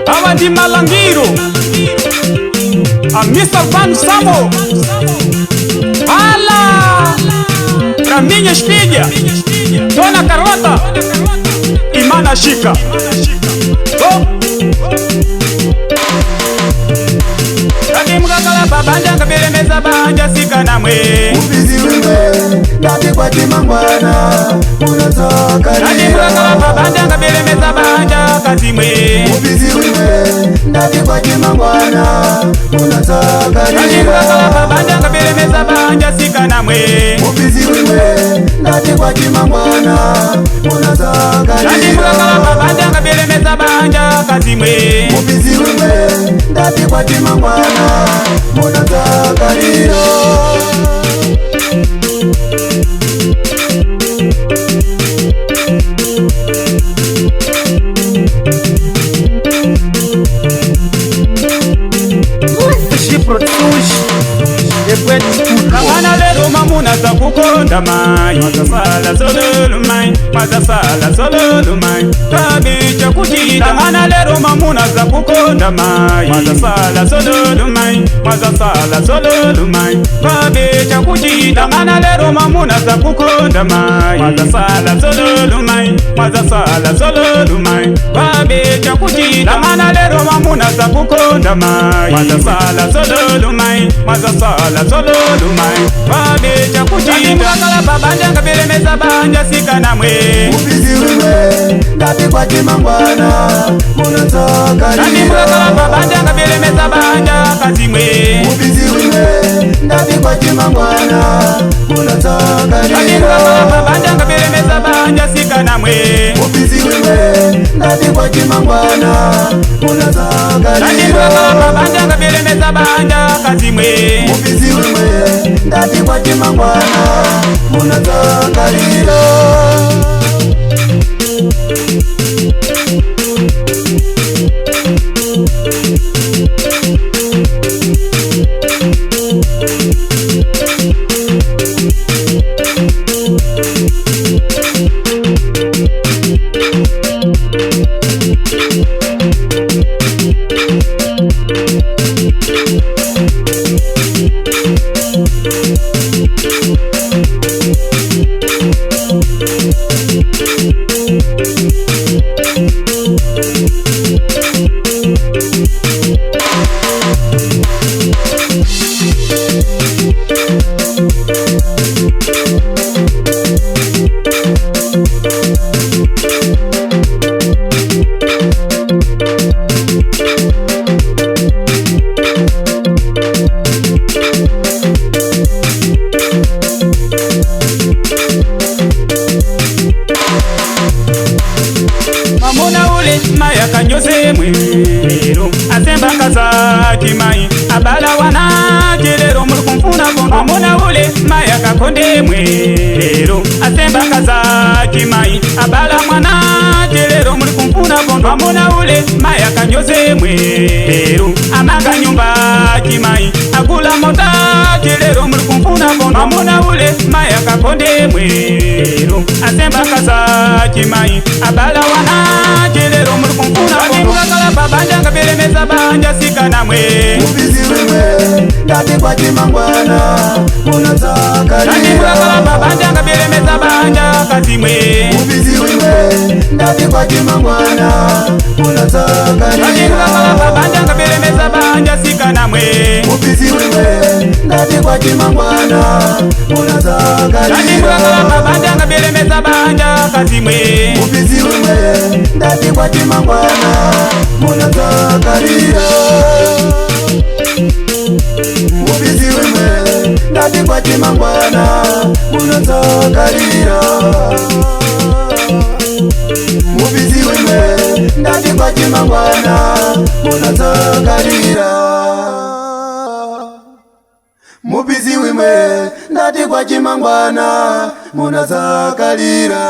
Awa ndi Malangiro, a Mr. Van Samo. Hala! Pra minha espinha, Dona Carlota e Mana Chica. Mugakala babanja kabele meza banja sika na mwe Ubizi wime Nati kwa timangwana Unazoka ria Mugakala babanja kabele meza banja kasi mwe Ubizi wime Nati kwa timangwana Unazoka ria Mugakala babanja kabele meza banja sika na mwe Ubizi wime Nati kwa timangwana Unazoka ria Mugakala babanja kabele meza banja kasi mwe Ubizi wime Nati kwa timangwana Unazoka ria Kamana lero mamuna za kukonda mai Mazasala sololu mai Mazasala sololu mai Kabicha kuchita Kamana lero mamuna za kukonda mai Mazasala sololu mai Mazasala sololu mai Kabicha kuchita Kamana lero mamuna za kukonda mai Mazasala sololu mai Mazasala sololu mai Kabicha kuchita Kamana lero mamuna za kukonda mai Mazasala sololu mai Mazasala sololu mai Babeja kuchita Mugakala babanja kabele meza banja sika na mwe Ubizi wime Ndati kwa timangwana Unazoka ria Mugakala babanja kabele meza banja kasi mwe Ubizi wime Ndati kwa timangwana Unazoka ria Mugakala babanja kabele meza banja sika na mwe Ubizi wime Ndati kwa timangwana Unazoka ria Mugakala babanja kabele meza banja kasi mwe Ubizi wime Ndati kwa timangwana Unazoka ria Mamuna ule maya kanyose mwero Asemba kazati mai Abala wana jelero mulukumfuna bondo Mamuna ule maya kakonde mwero Asemba kazati mai Abala mwana jelero mulukumfuna bondo Mamuna ule maya kanyose mwero Amaga nyumba kimai Agula mota jelero mulukumfuna bondo Mamuna ule maya kakonde mwero Asemba kazati mai Abala wana jelero mulukumfuna bondo Mugakala babanja kabele meza banja sika na mwe Ubizi wime Ndati kwa timangwana Unazoka ria Mugakala babanja kabele meza banja kasi mwe Ubizi wime Ndati kwa timangwana Unazoka ria Mugakala babanja kabele meza banja sika na mwe Ubizi wime Ndati kwa timangwana Unazoka ria Mugakala babanja kabele meza banja kasi mwe Ubizi wime Ndati kwa timangwana Unazoka ria Ubizi wime Ndati kwa timangwana Unazoka ria Ubizi wime Ndati kwa timangwana Unazoka ria Mubizi wime Ndati kwa timangwana Unazoka ria